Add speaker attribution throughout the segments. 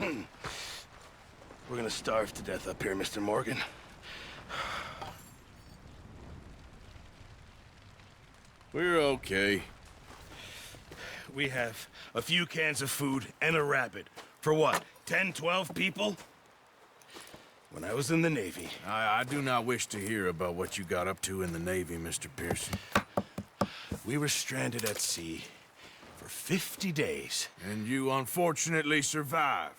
Speaker 1: We're gonna starve to death up here, Mr. Morgan.
Speaker 2: We're okay.
Speaker 1: We have a few cans of food and a rabbit. For what, 10, 12 people? When I was in the Navy...
Speaker 2: I do not wish to hear about what you got up to in the Navy, Mr. Pearson.
Speaker 1: We were stranded at sea for 50 days.
Speaker 2: And you unfortunately survived.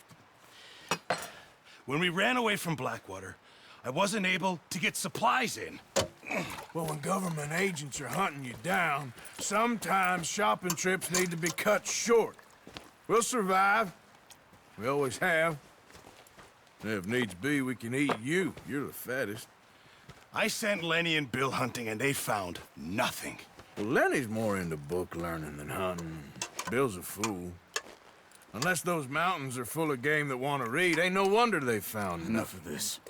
Speaker 1: When we ran away from Blackwater, I wasn't able to get supplies in.
Speaker 2: Well, when government agents are hunting you down, sometimes shopping trips need to be cut short. We'll survive. We always have. If needs be, we can eat you. You're the fattest.
Speaker 1: I sent Lenny and Bill hunting, and they found nothing.
Speaker 2: Well, Lenny's more into book learning than hunting. Bill's a fool. Unless those mountains are full of game that want to read, ain't no wonder they found
Speaker 3: Enough of this.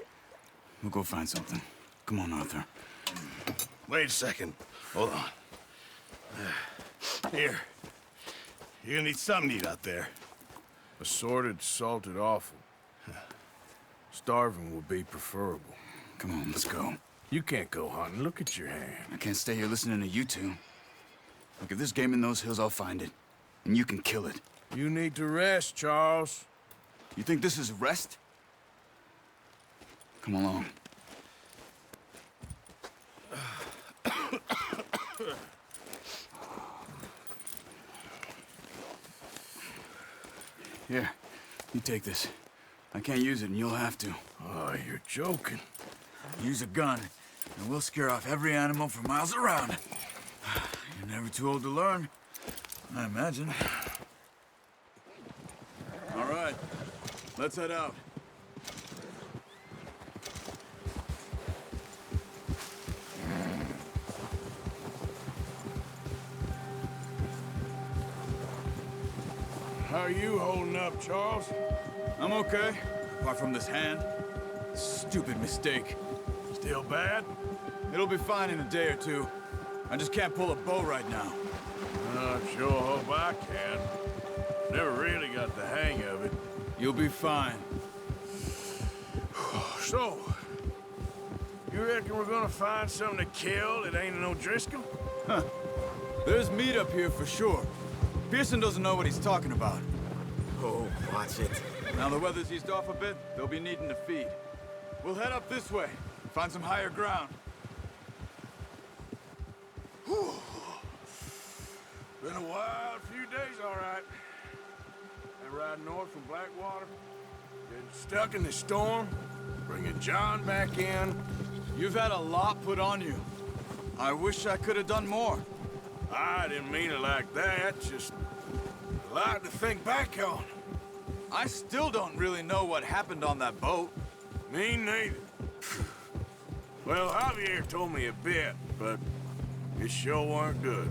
Speaker 3: We'll go find something. Come on, Arthur.
Speaker 1: Wait a second. Hold on. Here. You're gonna need something to eat out there.
Speaker 2: Assorted, salted offal. Starving would be preferable.
Speaker 3: Come on, let's go.
Speaker 2: You can't go hunting. Look at your hand.
Speaker 3: I can't stay here listening to you two. Look, if there's game in those hills, I'll find it. And you can kill it.
Speaker 2: You need to rest, Charles.
Speaker 3: You think this is rest? Come along. Here, you take this. I can't use it, and you'll have to.
Speaker 2: Oh, you're joking.
Speaker 3: Use a gun, and we'll scare off every animal for miles around. You're never too old to learn, I imagine. All right, let's head out.
Speaker 2: How are you holding up, Charles?
Speaker 3: I'm okay, apart from this hand. Stupid mistake.
Speaker 2: Still bad?
Speaker 3: It'll be fine in a day or two. I just can't pull a bow right now.
Speaker 2: I sure hope I can. Never really got the hang of it.
Speaker 3: You'll be fine.
Speaker 2: So, you reckon we're gonna find something to kill that ain't no Driscoll?
Speaker 3: There's meat up here for sure. Pearson doesn't know what he's talking about.
Speaker 1: Oh, watch it.
Speaker 3: Now the weather's eased off a bit, they'll be needing to feed. We'll head up this way, find some higher ground.
Speaker 2: Whew. Been a wild few days, all right. And riding north from Blackwater, getting stuck in the storm, bringing John back in.
Speaker 3: You've had a lot put on you. I wish I could have done more.
Speaker 2: I didn't mean it like that, just a lot to think back on.
Speaker 3: I still don't really know what happened on that boat.
Speaker 2: Me neither. Well, Javier told me a bit, but it sure weren't good.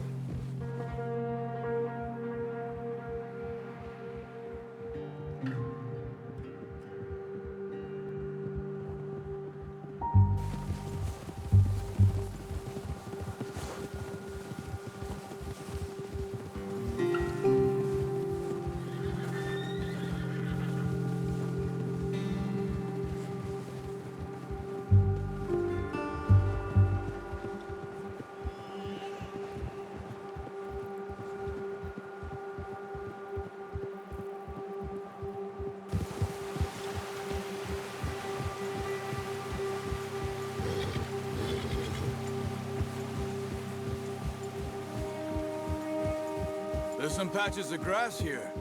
Speaker 3: There's some patches of grass here.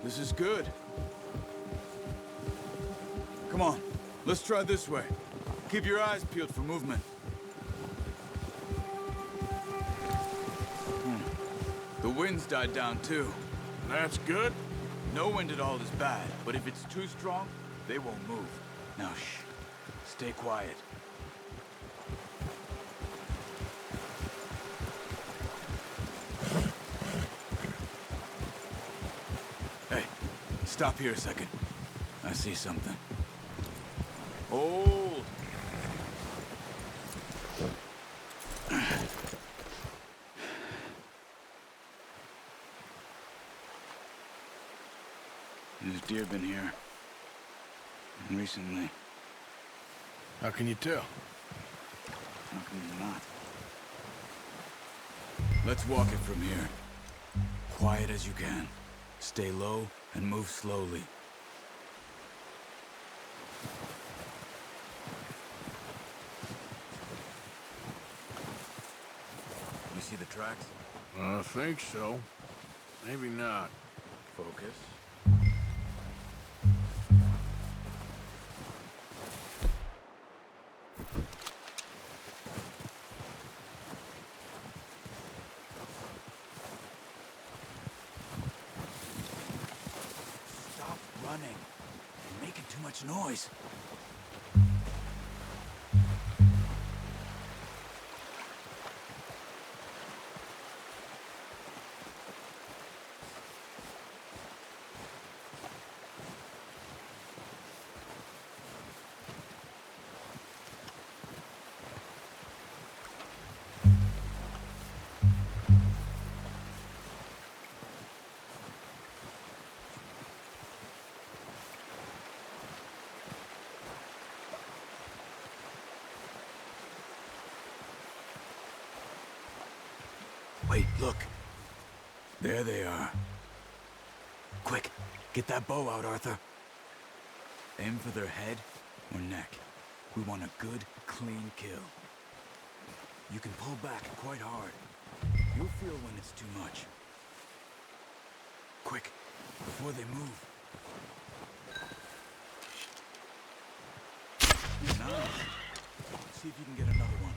Speaker 3: This is good. Come on, let's try this way. Keep your eyes peeled for movement. The wind's died down too.
Speaker 2: That's good.
Speaker 3: No wind at all is bad, but if it's too strong, they won't move. Now shh, stay quiet. Hey, stop here a second. I see something. Oh! There's deer been here. And recently.
Speaker 2: How can you tell?
Speaker 3: How can you not? Let's walk it from here. Quiet as you can. Stay low and move slowly. You see the tracks?
Speaker 2: I think so. Maybe not.
Speaker 3: Focus. Stop running. You're making too much noise. Wait, look. There they are. Quick, get that bow out, Arthur. Aim for their head or neck. We want a good, clean kill. You can pull back quite hard. You'll feel when it's too much. Quick, before they move. Nice. See if you can get another one.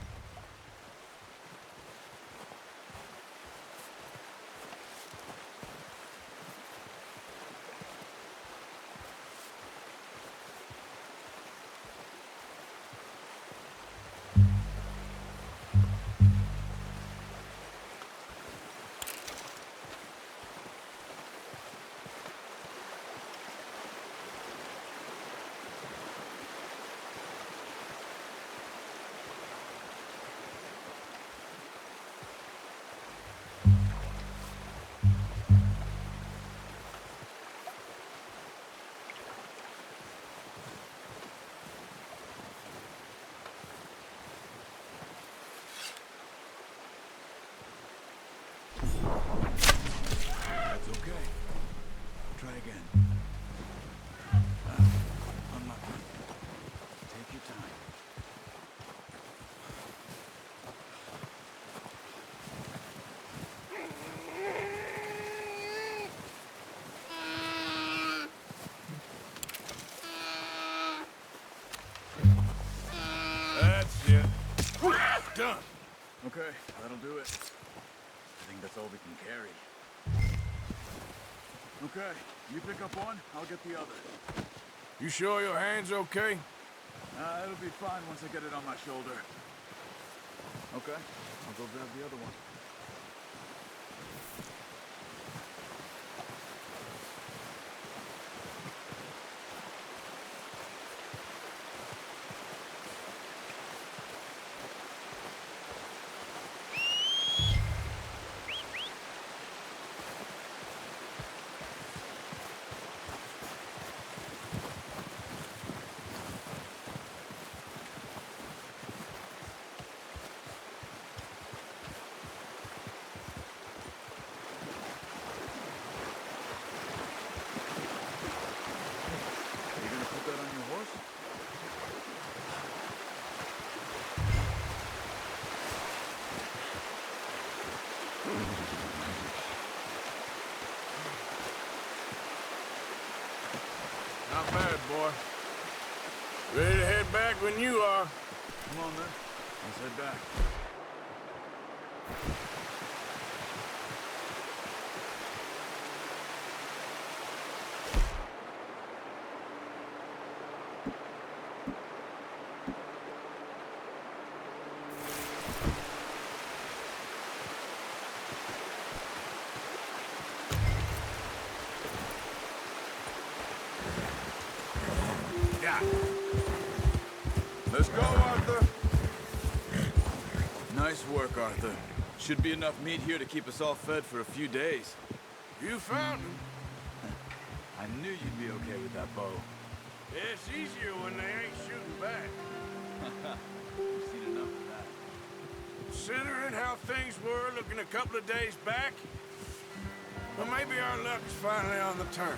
Speaker 3: That's okay. Try again. Unlucky. Take your time.
Speaker 2: That's it. Done.
Speaker 3: Okay, that'll do it. I think that's all we can carry. Okay, you pick up one, I'll get the other.
Speaker 2: You sure your hand's okay?
Speaker 3: It'll be fine once I get it on my shoulder. Okay, I'll go grab the other one. You gonna put that on your horse?
Speaker 2: Not bad, boy. Ready to head back when you are.
Speaker 3: Come on, then. Let's head back.
Speaker 2: Yeah.
Speaker 3: Let's go, Arthur. Nice work, Arthur. Should be enough meat here to keep us all fed for a few days.
Speaker 2: You found him.
Speaker 3: I knew you'd be okay with that bow.
Speaker 2: It's easier when they ain't shooting back.
Speaker 3: We've seen enough of that.
Speaker 2: Considering how things were looking a couple of days back, well, maybe our luck is finally on the turn.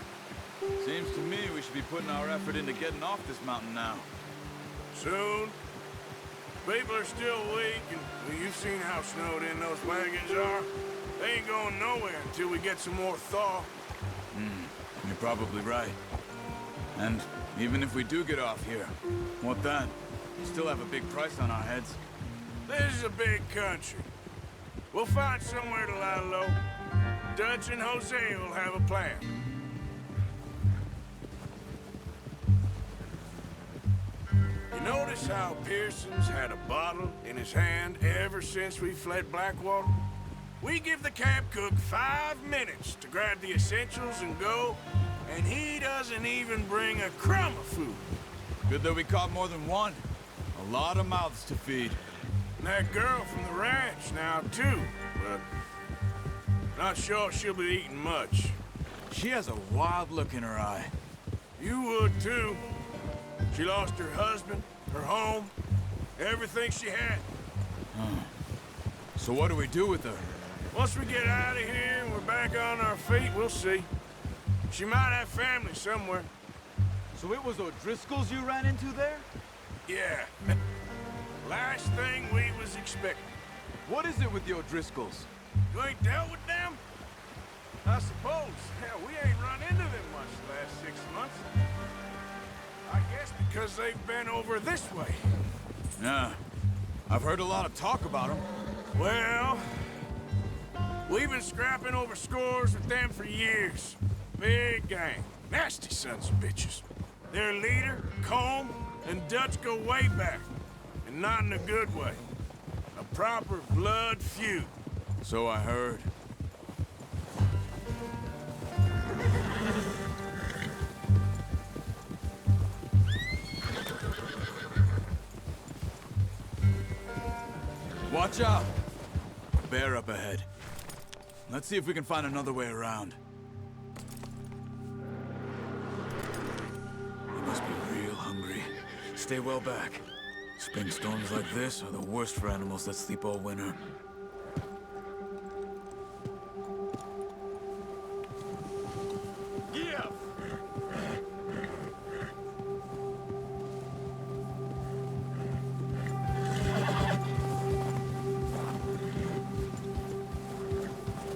Speaker 3: Seems to me we should be putting our effort into getting off this mountain now.
Speaker 2: Soon. People are still weak, and well, you've seen how snowed in those wagons are. They ain't going nowhere until we get some more thaw.
Speaker 3: You're probably right. And even if we do get off here, what then? We still have a big price on our heads.
Speaker 2: This is a big country. We'll find somewhere to lie low. Dutch and Jose will have a plan. You notice how Pearson's had a bottle in his hand ever since we fled Blackwater? We give the camp cook 5 minutes to grab the essentials and go, and he doesn't even bring a crumb of food.
Speaker 3: Good that we caught more than one. A lot of mouths to feed.
Speaker 2: And that girl from the ranch now, too, but not sure she'll be eating much.
Speaker 3: She has a wild look in her eye.
Speaker 2: You would, too. She lost her husband, her home, everything she had.
Speaker 3: So what do we do with her?
Speaker 2: Once we get out of here and we're back on our feet, we'll see. She might have family somewhere.
Speaker 3: So it was O'Driscoll's you ran into there?
Speaker 2: Yeah. Last thing we was expecting.
Speaker 3: What is it with the O'Driscolls?
Speaker 2: You ain't dealt with them? I suppose. Hell, we ain't run into them much the last 6 months. I guess because they've been over this way.
Speaker 3: Yeah. I've heard a lot of talk about them.
Speaker 2: Well, we've been scrapping over scores with them for years. Big gang. Nasty sons of bitches. Their leader, Colm, and Dutch go way back. And not in a good way. A proper blood feud.
Speaker 3: So I heard. Watch out! Bear up ahead. Let's see if we can find another way around. They must be real hungry. Stay well back. Spring storms like this are the worst for animals that sleep all winter.
Speaker 2: Yeah!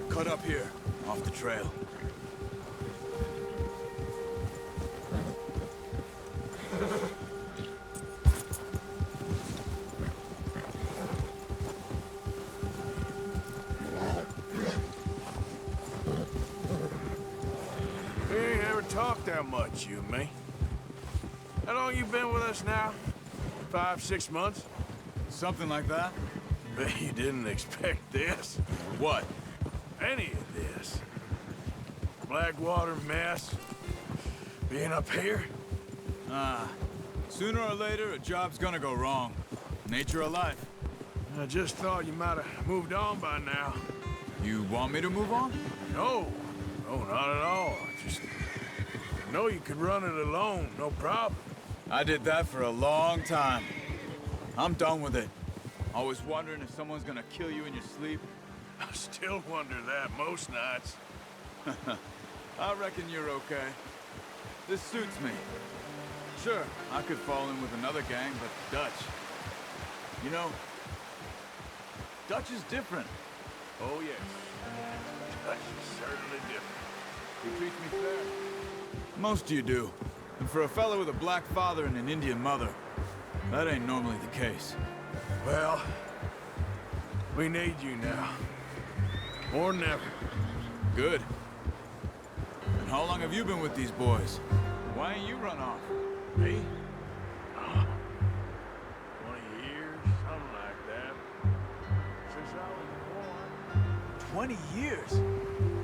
Speaker 3: Cut up here, off the trail.
Speaker 2: We ain't ever talked that much, you and me. How long you been with us now? 5, 6 months?
Speaker 3: Something like that?
Speaker 2: Bet you didn't expect this.
Speaker 3: What?
Speaker 2: Any of this. Blackwater mess. Being up here.
Speaker 3: Sooner or later, a job's gonna go wrong. Nature of life.
Speaker 2: I just thought you might have moved on by now.
Speaker 3: You want me to move on?
Speaker 2: No. No, not at all. Just know you could run it alone, no problem.
Speaker 3: I did that for a long time. I'm done with it. Always wondering if someone's gonna kill you in your sleep.
Speaker 2: I still wonder that most nights.
Speaker 3: I reckon you're okay. This suits me. Sure, I could fall in with another gang, but Dutch. You know, Dutch is different.
Speaker 2: Oh, yes. Dutch is certainly different.
Speaker 3: He treats me fair. Most of you do. And for a fellow with a black father and an Indian mother, that ain't normally the case.
Speaker 2: Well, we need you now. More than ever.
Speaker 3: Good. And how long have you been with these boys? Why ain't you run off?
Speaker 2: Me? 20 years, something like that. Since I was
Speaker 3: 20 years?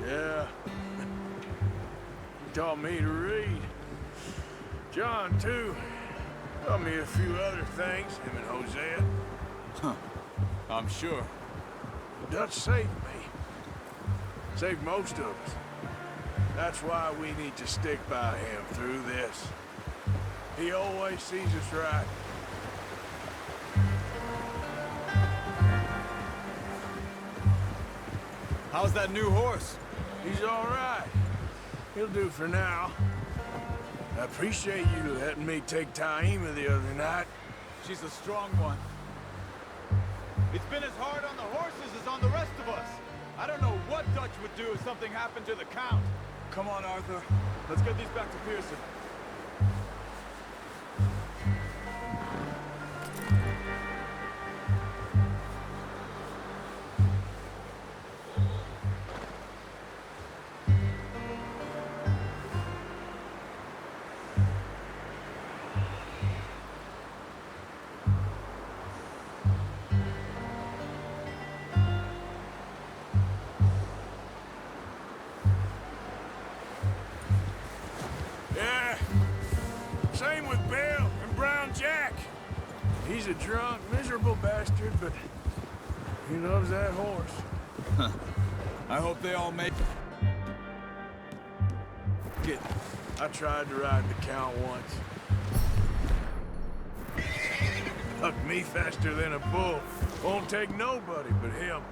Speaker 2: born. Yeah. He taught me to read. John, too. Taught me a few other things, him and Hosea.
Speaker 3: Huh. I'm sure.
Speaker 2: Dutch saved me. Saved most of us. That's why we need to stick by him through this. He always sees us right.
Speaker 3: How's that new horse?
Speaker 2: He's all right. He'll do for now. I appreciate you letting me take Taima the other night.
Speaker 4: She's a strong one. It's been as hard on the horses as on the rest of us. I don't know what Dutch would do if something happened to the Count.
Speaker 3: Come on, Arthur.
Speaker 4: Let's get these back to Pearson.
Speaker 2: Yeah. Same with Bill and Brown Jack. He's a drunk, miserable bastard, but he loves that horse.
Speaker 3: I hope they all make it.
Speaker 2: I tried to ride the Count once. Hucked me faster than a bull. Won't take nobody but him.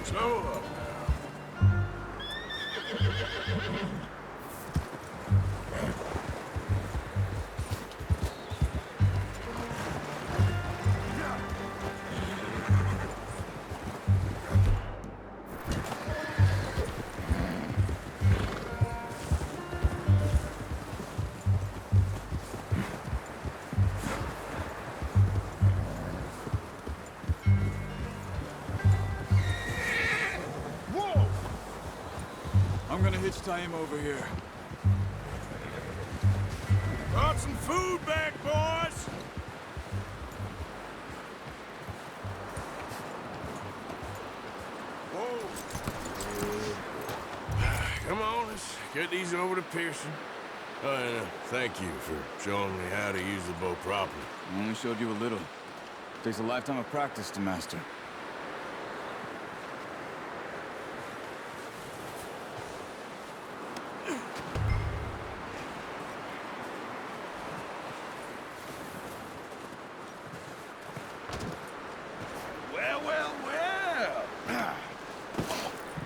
Speaker 2: Slow up now.
Speaker 3: I'm gonna hitch Taima over here.
Speaker 2: Brought some food back, boys! Whoa. Come on, let's get these over to Pearson. Oh, and thank you for showing me how to use the bow properly.
Speaker 3: I only showed you a little. Takes a lifetime of practice to master.
Speaker 1: Well, well, well.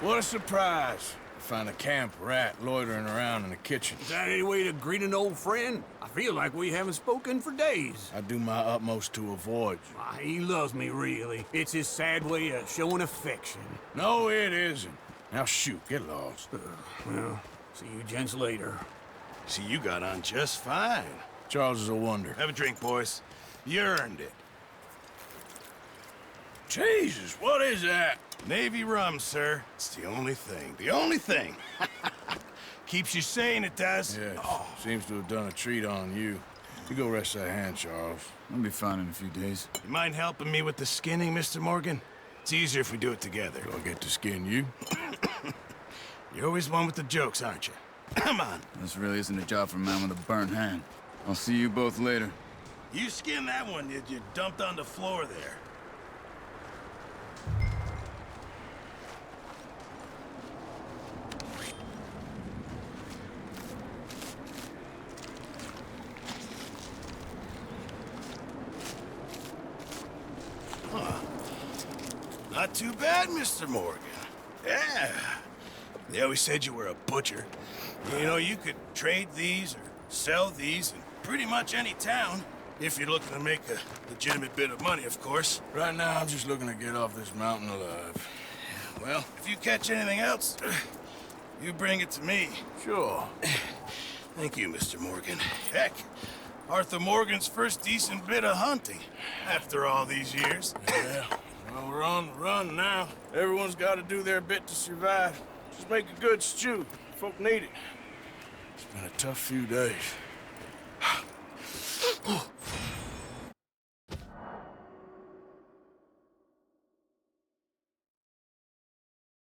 Speaker 2: What a surprise. Find a camp rat loitering around in the kitchen.
Speaker 5: Is that any way to greet an old friend? I feel like we haven't spoken for days.
Speaker 2: I do my utmost to avoid you.
Speaker 5: Why, he loves me, really. It's his sad way of showing affection.
Speaker 2: No, it isn't. Now shoot, get lost.
Speaker 5: Well, see you gents later.
Speaker 1: See, you got on just fine.
Speaker 2: Charles is a wonder.
Speaker 1: Have a drink, boys. You earned it.
Speaker 2: Jesus, what is that?
Speaker 1: Navy rum, sir. It's the only thing. The only thing. Keeps you sane, it does.
Speaker 2: Yes, seems to have done a treat on you. You go rest that hand, Charles.
Speaker 3: I'll be fine in a few days.
Speaker 1: You mind helping me with the skinning, Mr. Morgan? It's easier if we do it together.
Speaker 2: Do I get to skin you?
Speaker 1: You're always one with the jokes, aren't you? Come on.
Speaker 3: This really isn't a job for a man with a burnt hand. I'll see you both later.
Speaker 1: You skinned that one that you dumped on the floor there. Not too bad, Mr. Morgan. Yeah. They always said you were a butcher. You know, you could trade these or sell these in pretty much any town, if you're looking to make a legitimate bit of money, of course.
Speaker 2: Right now, I'm just looking to get off this mountain alive.
Speaker 1: Well, if you catch anything else, you bring it to me.
Speaker 2: Sure.
Speaker 1: Thank you, Mr. Morgan. Heck, Arthur Morgan's first decent bit of hunting, after all these years.
Speaker 2: Yeah. Well, we're on the run now. Everyone's got to do their bit to survive. Just make a good stew. Folk need it. It's been a tough few days.